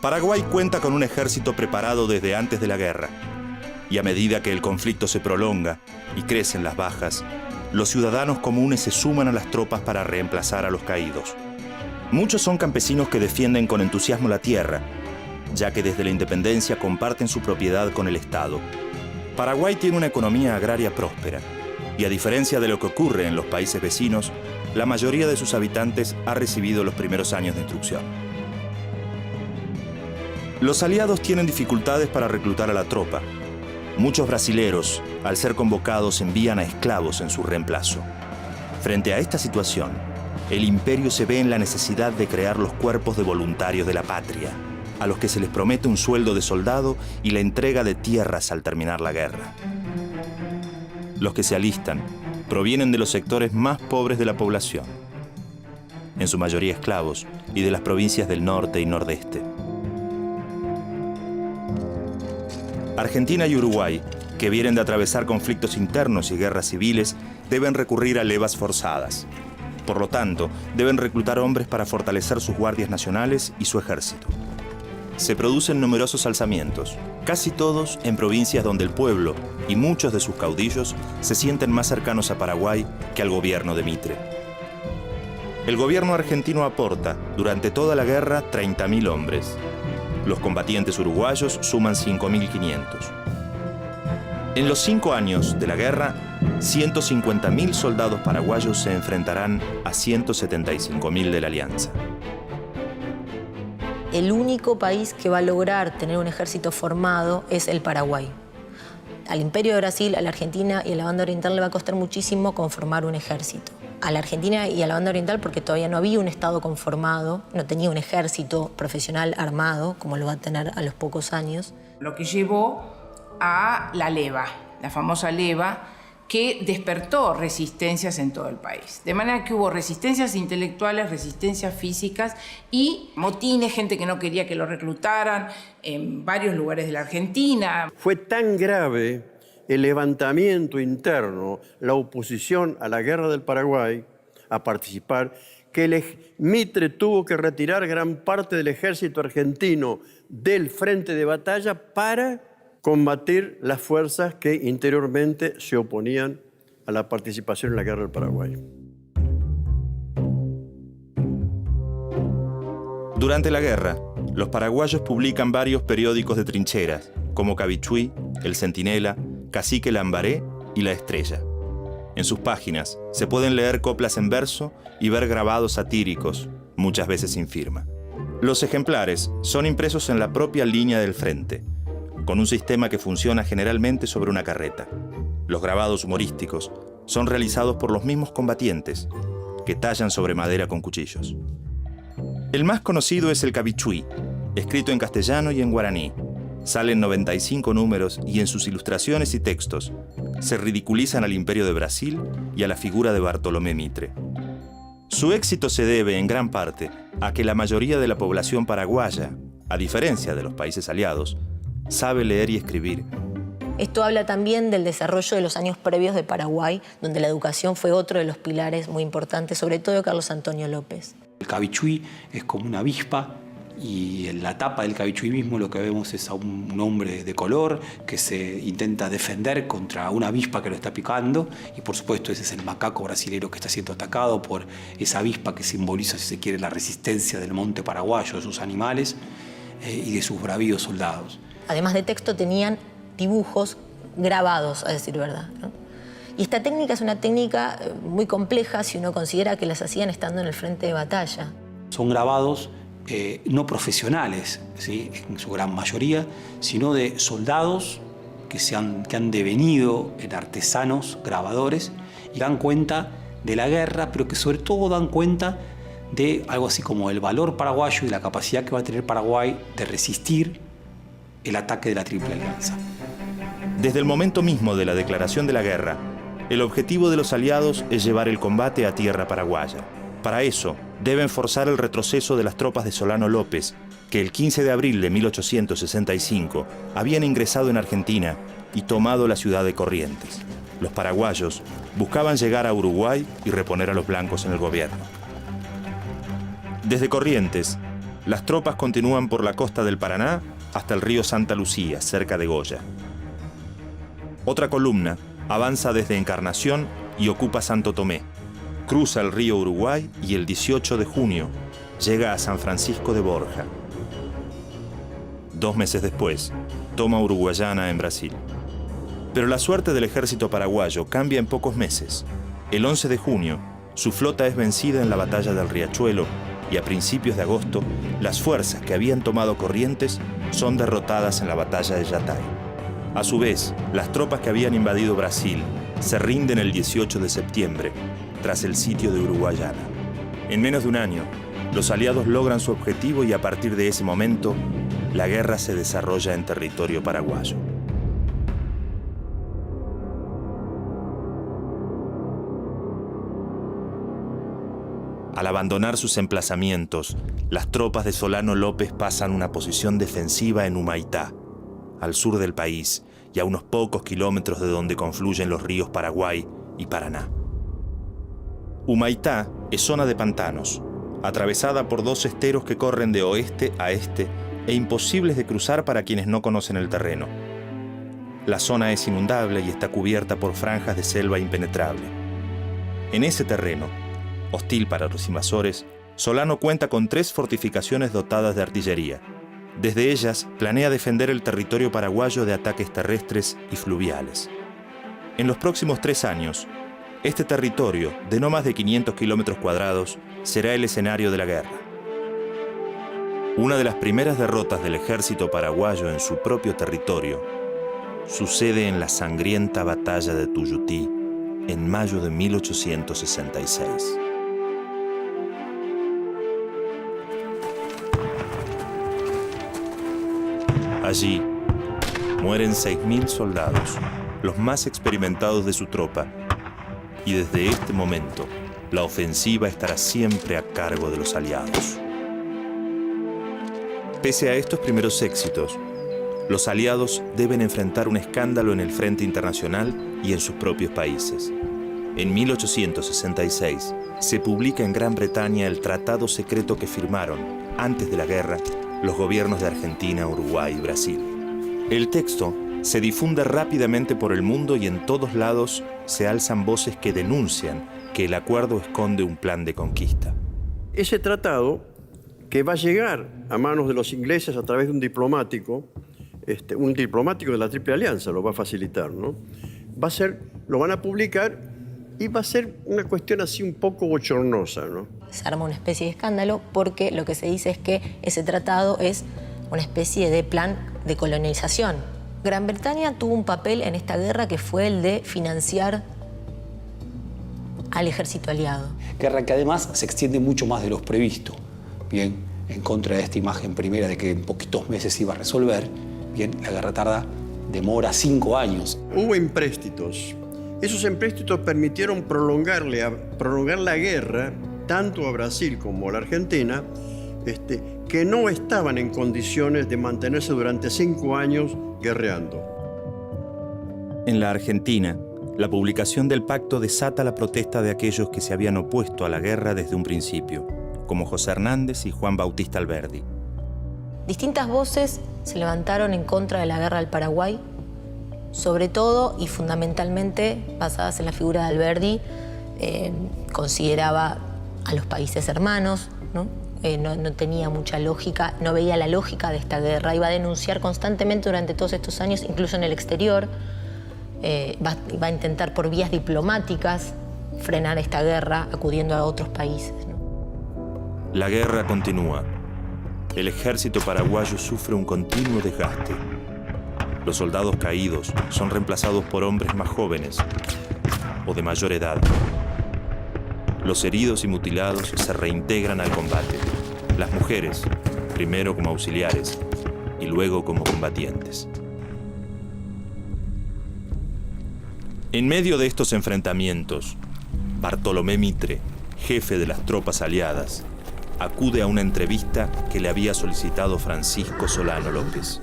Paraguay cuenta con un ejército preparado desde antes de la guerra, y a medida que el conflicto se prolonga y crecen las bajas, los ciudadanos comunes se suman a las tropas para reemplazar a los caídos. Muchos son campesinos que defienden con entusiasmo la tierra, ya que desde la independencia comparten su propiedad con el Estado. Paraguay tiene una economía agraria próspera, y a diferencia de lo que ocurre en los países vecinos, la mayoría de sus habitantes ha recibido los primeros años de instrucción. Los aliados tienen dificultades para reclutar a la tropa. Muchos brasileros, al ser convocados, envían a esclavos en su reemplazo. Frente a esta situación, el imperio se ve en la necesidad de crear los cuerpos de voluntarios de la patria, a los que se les promete un sueldo de soldado y la entrega de tierras al terminar la guerra. Los que se alistan provienen de los sectores más pobres de la población, en su mayoría esclavos, y de las provincias del norte y nordeste. Argentina y Uruguay, que vienen de atravesar conflictos internos y guerras civiles, deben recurrir a levas forzadas. Por lo tanto, deben reclutar hombres para fortalecer sus guardias nacionales y su ejército. Se producen numerosos alzamientos, casi todos en provincias donde el pueblo y muchos de sus caudillos se sienten más cercanos a Paraguay que al gobierno de Mitre. El gobierno argentino aporta, durante toda la guerra, 30.000 hombres. Los combatientes uruguayos suman 5.500. En los 5 años de la guerra, 150.000 soldados paraguayos se enfrentarán a 175.000 de la Alianza. El único país que va a lograr tener un ejército formado es el Paraguay. Al Imperio de Brasil, a la Argentina y a la Banda Oriental le va a costar muchísimo conformar un ejército. A la Argentina y a la Banda Oriental porque todavía no había un Estado conformado, no tenía un ejército profesional armado, como lo va a tener a los pocos años. Lo que llevó a la leva, la famosa leva, que despertó resistencias en todo el país. De manera que hubo resistencias intelectuales, resistencias físicas y motines, gente que no quería que lo reclutaran en varios lugares de la Argentina. Fue tan grave el levantamiento interno, la oposición a la guerra del Paraguay, a participar, que Mitre tuvo que retirar gran parte del ejército argentino del frente de batalla para combatir las fuerzas que interiormente se oponían a la participación en la guerra del Paraguay. Durante la guerra, los paraguayos publican varios periódicos de trincheras, como Cabichuy, El Centinela, Cacique Lambaré y La Estrella. En sus páginas se pueden leer coplas en verso y ver grabados satíricos, muchas veces sin firma. Los ejemplares son impresos en la propia línea del frente, con un sistema que funciona generalmente sobre una carreta. Los grabados humorísticos son realizados por los mismos combatientes, que tallan sobre madera con cuchillos. El más conocido es el Cabichuy, escrito en castellano y en guaraní. Salen 95 números y en sus ilustraciones y textos se ridiculizan al Imperio de Brasil y a la figura de Bartolomé Mitre. Su éxito se debe, en gran parte, a que la mayoría de la población paraguaya, a diferencia de los países aliados, sabe leer y escribir. Esto habla también del desarrollo de los años previos de Paraguay, donde la educación fue otro de los pilares muy importantes, sobre todo de Carlos Antonio López. El Cabichuy es como una avispa y en la tapa del Cabichuy mismo lo que vemos es a un hombre de color que se intenta defender contra una avispa que lo está picando y por supuesto ese es el macaco brasilero que está siendo atacado por esa avispa que simboliza, si se quiere, la resistencia del monte paraguayo, de sus animales y de sus bravíos soldados. Además de texto tenían dibujos grabados, a decir verdad, ¿no? Y esta técnica es una técnica muy compleja si uno considera que las hacían estando en el frente de batalla. Son grabados no profesionales, ¿sí?, en su gran mayoría, sino de soldados que han devenido en artesanos grabadores y dan cuenta de la guerra, pero que sobre todo dan cuenta de algo así como el valor paraguayo y la capacidad que va a tener Paraguay de resistir el ataque de la Triple Alianza. Desde el momento mismo de la declaración de la guerra, el objetivo de los aliados es llevar el combate a tierra paraguaya. Para eso, deben forzar el retroceso de las tropas de Solano López, que el 15 de abril de 1865 habían ingresado en Argentina y tomado la ciudad de Corrientes. Los paraguayos buscaban llegar a Uruguay y reponer a los blancos en el gobierno. Desde Corrientes, Las tropas continúan por la costa del Paraná hasta el río Santa Lucía, cerca de Goya. Otra columna avanza desde Encarnación y ocupa Santo Tomé. Cruza el río Uruguay y el 18 de junio llega a San Francisco de Borja. 2 meses después, toma Uruguayana en Brasil. Pero la suerte del ejército paraguayo cambia en pocos meses. El 11 de junio, su flota es vencida en la batalla del Riachuelo y a principios de agosto, las fuerzas que habían tomado Corrientes son derrotadas en la batalla de Yatay. A su vez, las tropas que habían invadido Brasil se rinden el 18 de septiembre, tras el sitio de Uruguayana. En menos de un año, los aliados logran su objetivo y a partir de ese momento, la guerra se desarrolla en territorio paraguayo. Al abandonar sus emplazamientos, las tropas de Solano López pasan una posición defensiva en Humaitá, al sur del país y a unos pocos kilómetros de donde confluyen los ríos Paraguay y Paraná. Humaitá es zona de pantanos, atravesada por 2 esteros que corren de oeste a este e imposibles de cruzar para quienes no conocen el terreno. La zona es inundable y está cubierta por franjas de selva impenetrable. En ese terreno, hostil para los invasores, Solano cuenta con 3 fortificaciones dotadas de artillería. Desde ellas, planea defender el territorio paraguayo de ataques terrestres y fluviales. En los próximos 3 años, este territorio, de no más de 500 kilómetros cuadrados, será el escenario de la guerra. Una de las primeras derrotas del ejército paraguayo en su propio territorio sucede en la sangrienta batalla de Tuyutí en mayo de 1866. Allí mueren 6.000 soldados, los más experimentados de su tropa, y desde este momento la ofensiva estará siempre a cargo de los aliados. Pese a estos primeros éxitos, los aliados deben enfrentar un escándalo en el frente internacional y en sus propios países. En 1866 se publica en Gran Bretaña el tratado secreto que firmaron, antes de la guerra, los gobiernos de Argentina, Uruguay y Brasil. El texto se difunde rápidamente por el mundo y en todos lados se alzan voces que denuncian que el acuerdo esconde un plan de conquista. Ese tratado, que va a llegar a manos de los ingleses a través de un diplomático de la Triple Alianza lo va a facilitar, ¿no? Lo van a publicar y va a ser una cuestión así un poco bochornosa, ¿no? Se arma una especie de escándalo porque lo que se dice es que ese tratado es una especie de plan de colonización. Gran Bretaña tuvo un papel en esta guerra que fue el de financiar al ejército aliado. Guerra que además se extiende mucho más de lo previsto. Bien, en contra de esta imagen primera de que en poquitos meses se iba a resolver, bien, la guerra demora 5 años. Hubo empréstitos. Esos empréstitos permitieron prolongar la guerra, tanto a Brasil como a la Argentina, que no estaban en condiciones de mantenerse durante 5 años guerreando. En la Argentina, la publicación del pacto desata la protesta de aquellos que se habían opuesto a la guerra desde un principio, como José Hernández y Juan Bautista Alberdi. Distintas voces se levantaron en contra de la guerra del Paraguay, sobre todo y fundamentalmente basadas en la figura de Alberdi. Consideraba a los países hermanos, ¿no? No tenía mucha lógica, no veía la lógica de esta guerra. Iba a denunciar constantemente durante todos estos años, incluso en el exterior. Va a intentar por vías diplomáticas frenar esta guerra, acudiendo a otros países, ¿no? La guerra continúa. El ejército paraguayo sufre un continuo desgaste. Los soldados caídos son reemplazados por hombres más jóvenes o de mayor edad. Los heridos y mutilados se reintegran al combate. Las mujeres, primero como auxiliares y luego como combatientes. En medio de estos enfrentamientos, Bartolomé Mitre, jefe de las tropas aliadas, acude a una entrevista que le había solicitado Francisco Solano López.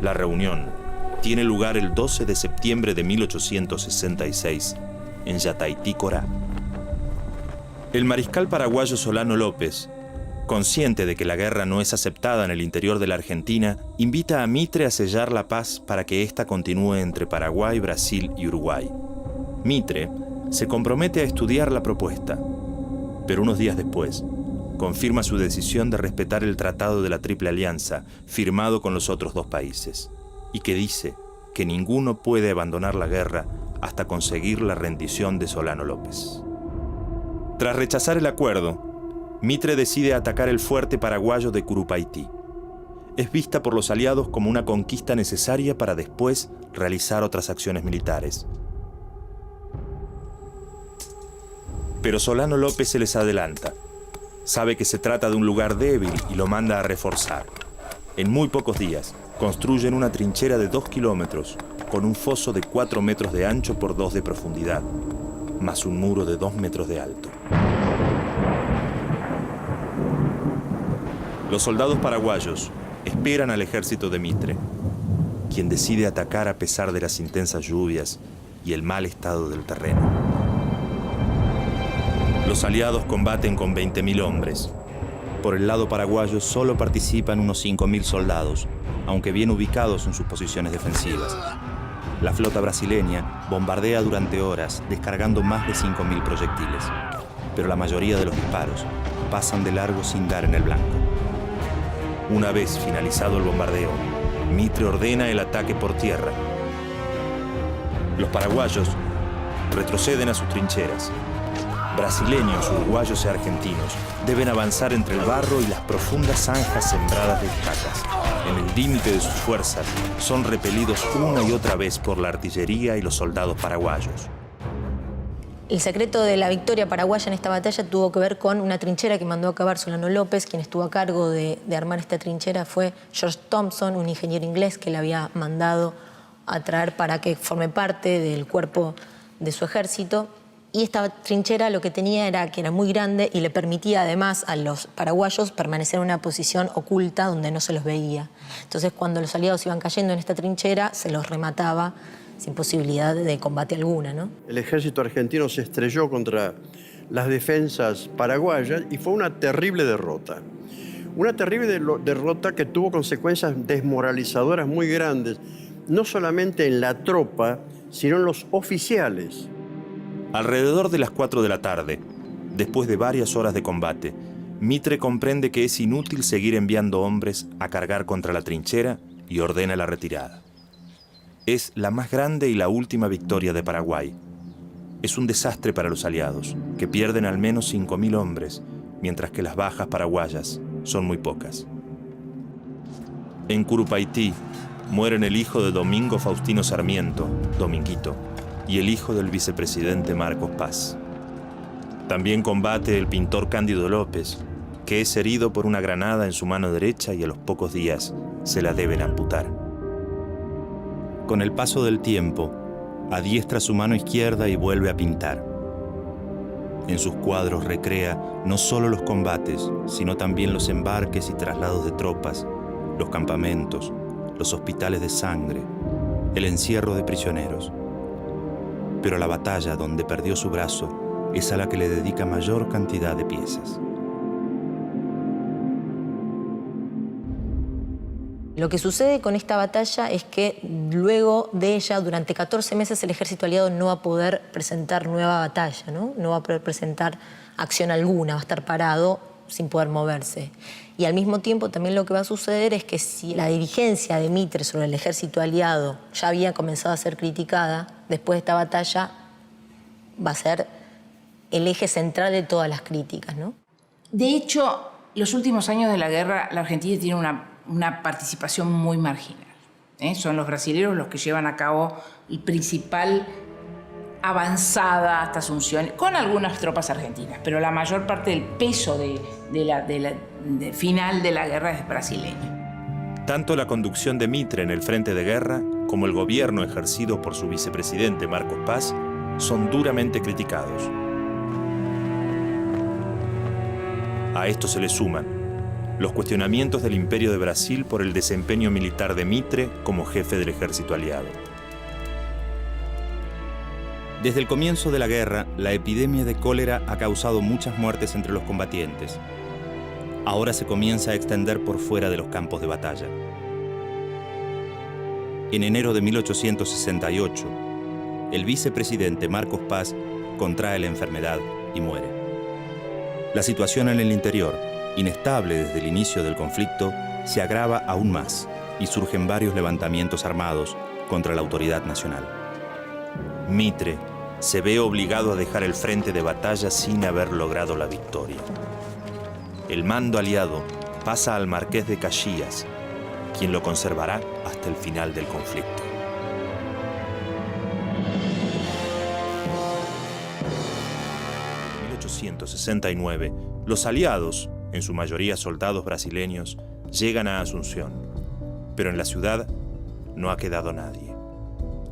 La reunión tiene lugar el 12 de septiembre de 1866 en Yataití, Corá. El mariscal paraguayo Solano López Consciente de que la guerra no es aceptada en el interior de la Argentina, invita a Mitre a sellar la paz para que ésta continúe entre Paraguay, Brasil y Uruguay. Mitre se compromete a estudiar la propuesta, pero unos días después confirma su decisión de respetar el Tratado de la Triple Alianza firmado con los otros dos países y que dice que ninguno puede abandonar la guerra hasta conseguir la rendición de Solano López. Tras rechazar el acuerdo, Mitre decide atacar el fuerte paraguayo de Curupaití. Es vista por los aliados como una conquista necesaria para después realizar otras acciones militares. Pero Solano López se les adelanta. Sabe que se trata de un lugar débil y lo manda a reforzar. En muy pocos días, construyen una trinchera de 2 kilómetros con un foso de 4 metros de ancho por 2 de profundidad, más un muro de 2 metros de alto. Los soldados paraguayos esperan al ejército de Mitre, quien decide atacar a pesar de las intensas lluvias y el mal estado del terreno. Los aliados combaten con 20.000 hombres. Por el lado paraguayo solo participan unos 5.000 soldados, aunque bien ubicados en sus posiciones defensivas. La flota brasileña bombardea durante horas, descargando más de 5.000 proyectiles, pero la mayoría de los disparos pasan de largo sin dar en el blanco. Una vez finalizado el bombardeo, Mitre ordena el ataque por tierra. Los paraguayos retroceden a sus trincheras. Brasileños, uruguayos y argentinos deben avanzar entre el barro y las profundas zanjas sembradas de estacas. En el límite de sus fuerzas, son repelidos una y otra vez por la artillería y los soldados paraguayos. El secreto de la victoria paraguaya en esta batalla tuvo que ver con una trinchera que mandó a cavar Solano López. Quien estuvo a cargo de armar esta trinchera fue George Thompson, un ingeniero inglés que le había mandado a traer para que forme parte del cuerpo de su ejército. Y esta trinchera lo que tenía era que era muy grande y le permitía además a los paraguayos permanecer en una posición oculta donde no se los veía. Entonces cuando los aliados iban cayendo en esta trinchera se los remataba sin posibilidad de combate alguna, ¿no? El ejército argentino se estrelló contra las defensas paraguayas y fue una terrible derrota. Una terrible derrota que tuvo consecuencias desmoralizadoras muy grandes, no solamente en la tropa, sino en los oficiales. Alrededor de las 4 de la tarde, después de varias horas de combate, Mitre comprende que es inútil seguir enviando hombres a cargar contra la trinchera y ordena la retirada. Es la más grande y la última victoria de Paraguay. Es un desastre para los aliados, que pierden al menos 5.000 hombres, mientras que las bajas paraguayas son muy pocas. En Curupaití mueren el hijo de Domingo Faustino Sarmiento, Dominguito, y el hijo del vicepresidente Marcos Paz. También combate el pintor Cándido López, que es herido por una granada en su mano derecha y a los pocos días se la deben amputar. Con el paso del tiempo, adiestra su mano izquierda y vuelve a pintar. En sus cuadros recrea no solo los combates, sino también los embarques y traslados de tropas, los campamentos, los hospitales de sangre, el encierro de prisioneros. Pero la batalla donde perdió su brazo es a la que le dedica mayor cantidad de piezas. Lo que sucede con esta batalla es que luego de ella, durante 14 meses, el ejército aliado no va a poder presentar nueva batalla, ¿no? No va a poder presentar acción alguna, va a estar parado sin poder moverse. Y al mismo tiempo también lo que va a suceder es que si la dirigencia de Mitre sobre el ejército aliado ya había comenzado a ser criticada, después de esta batalla va a ser el eje central de todas las críticas, ¿no? De hecho, los últimos años de la guerra, la Argentina tiene una participación muy marginal. Son los brasileños los que llevan a cabo el principal avanzada hasta Asunción, con algunas tropas argentinas, pero la mayor parte del peso de final de la guerra es brasileño. Tanto la conducción de Mitre en el frente de guerra como el gobierno ejercido por su vicepresidente Marcos Paz son duramente criticados. A esto se le suman los cuestionamientos del Imperio de Brasil por el desempeño militar de Mitre como jefe del ejército aliado. Desde el comienzo de la guerra, la epidemia de cólera ha causado muchas muertes entre los combatientes. ahora se comienza a extender por fuera de los campos de batalla. En enero de 1868, el vicepresidente Marcos Paz contrae la enfermedad y muere. La situación en el interior, inestable desde el inicio del conflicto, se agrava aún más y surgen varios levantamientos armados contra la autoridad nacional. Mitre se ve obligado a dejar el frente de batalla sin haber logrado la victoria. El mando aliado pasa al marqués de Caxias, quien lo conservará hasta el final del conflicto. En 1869, los aliados, en su mayoría soldados brasileños, llegan a Asunción, pero en la ciudad no ha quedado nadie.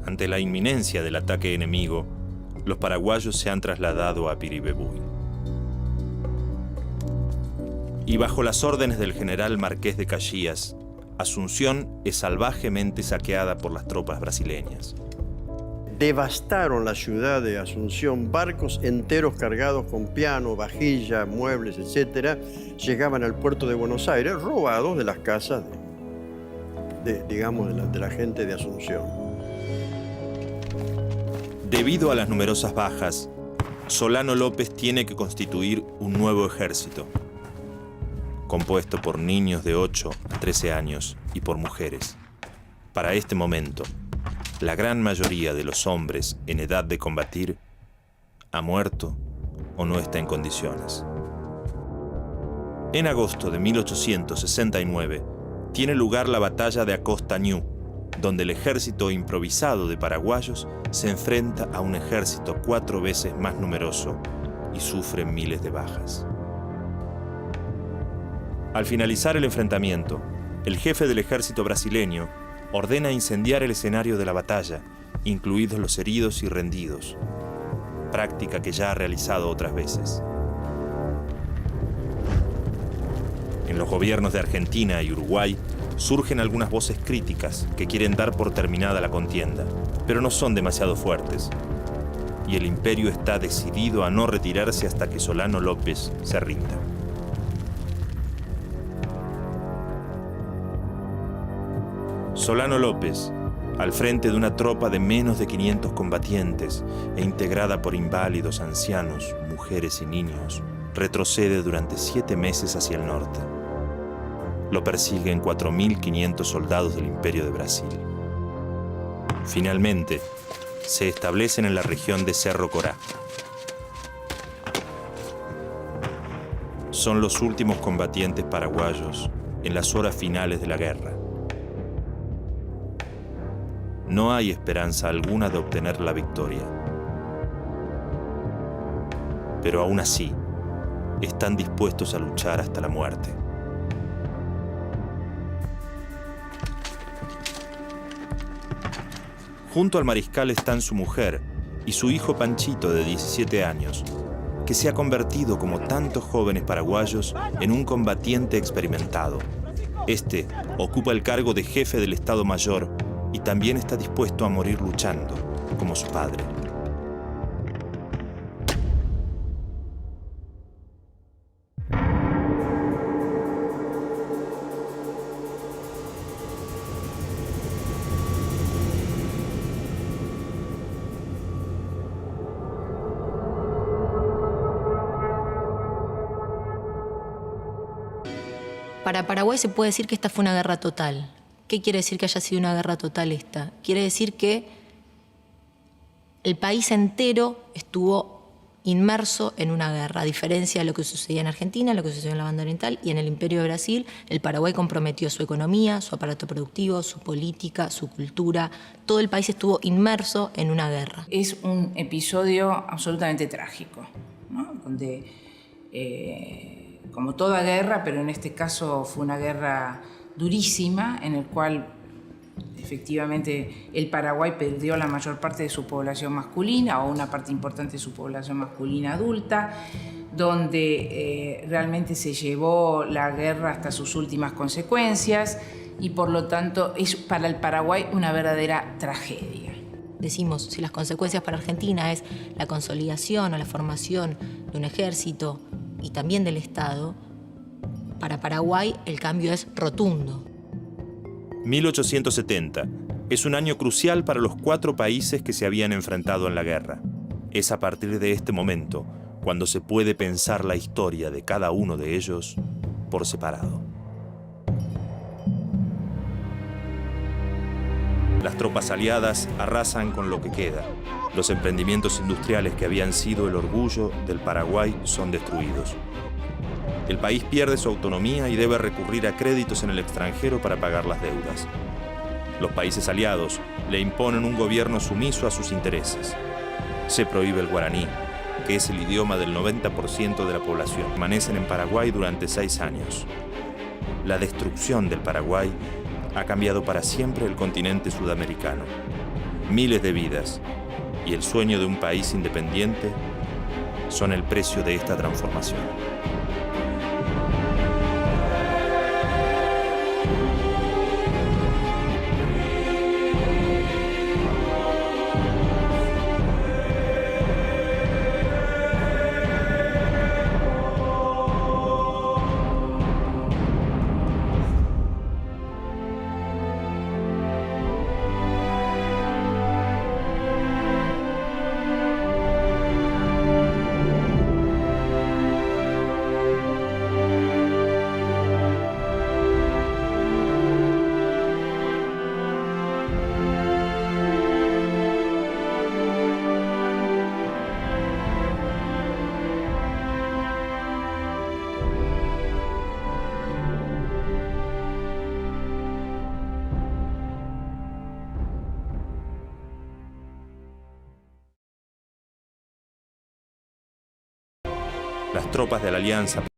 Ante la inminencia del ataque enemigo, los paraguayos se han trasladado a Piribebuy. Y bajo las órdenes del general Marqués de Caxias, Asunción es salvajemente saqueada por las tropas brasileñas. Devastaron la ciudad de Asunción, barcos enteros cargados con piano, vajilla, muebles, etc. Llegaban al puerto de Buenos Aires robados de las casas de la gente de Asunción. Debido a las numerosas bajas, Solano López tiene que constituir un nuevo ejército, compuesto por niños de 8 a 13 años y por mujeres. Para este momento, la gran mayoría de los hombres en edad de combatir ha muerto o no está en condiciones. En agosto de 1869 tiene lugar la batalla de Acostañú, donde el ejército improvisado de paraguayos se enfrenta a un ejército 4 veces más numeroso y sufre miles de bajas. Al finalizar el enfrentamiento, el jefe del ejército brasileño ordena incendiar el escenario de la batalla, incluidos los heridos y rendidos, práctica que ya ha realizado otras veces. En los gobiernos de Argentina y Uruguay surgen algunas voces críticas que quieren dar por terminada la contienda, pero no son demasiado fuertes, y el imperio está decidido a no retirarse hasta que Solano López se rinda. Solano López, al frente de una tropa de menos de 500 combatientes e integrada por inválidos, ancianos, mujeres y niños, retrocede durante 7 meses hacia el norte. Lo persiguen 4.500 soldados del Imperio de Brasil. Finalmente, se establecen en la región de Cerro Corá. Son los últimos combatientes paraguayos en las horas finales de la guerra. No hay esperanza alguna de obtener la victoria. Pero aún así, están dispuestos a luchar hasta la muerte. Junto al mariscal están su mujer y su hijo Panchito, de 17 años, que se ha convertido, como tantos jóvenes paraguayos, en un combatiente experimentado. Este ocupa el cargo de jefe del Estado Mayor y también está dispuesto a morir luchando, como su padre. Para Paraguay se puede decir que esta fue una guerra total. ¿Qué quiere decir que haya sido una guerra total esta? Quiere decir que el país entero estuvo inmerso en una guerra, a diferencia de lo que sucedía en Argentina, lo que sucedió en la Banda Oriental y en el Imperio de Brasil. El Paraguay comprometió su economía, su aparato productivo, su política, su cultura. Todo el país estuvo inmerso en una guerra. Es un episodio absolutamente trágico, ¿no? Donde, como toda guerra, pero en este caso fue una guerra durísima, en el cual efectivamente el Paraguay perdió la mayor parte de su población masculina o una parte importante de su población masculina adulta, donde realmente se llevó la guerra hasta sus últimas consecuencias y por lo tanto es para el Paraguay una verdadera tragedia. Decimos, si las consecuencias para Argentina es la consolidación o la formación de un ejército y también del Estado, Para Paraguay el cambio es rotundo. 1870 es un año crucial para los 4 países que se habían enfrentado en la guerra. Es a partir de este momento cuando se puede pensar la historia de cada uno de ellos por separado. Las tropas aliadas arrasan con lo que queda. Los emprendimientos industriales que habían sido el orgullo del Paraguay son destruidos. El país pierde su autonomía y debe recurrir a créditos en el extranjero para pagar las deudas. Los países aliados le imponen un gobierno sumiso a sus intereses. Se prohíbe el guaraní, que es el idioma del 90% de la población. Permanecen en Paraguay durante 6 años. La destrucción del Paraguay ha cambiado para siempre el continente sudamericano. Miles de vidas y el sueño de un país independiente son el precio de esta transformación. Las tropas de la Alianza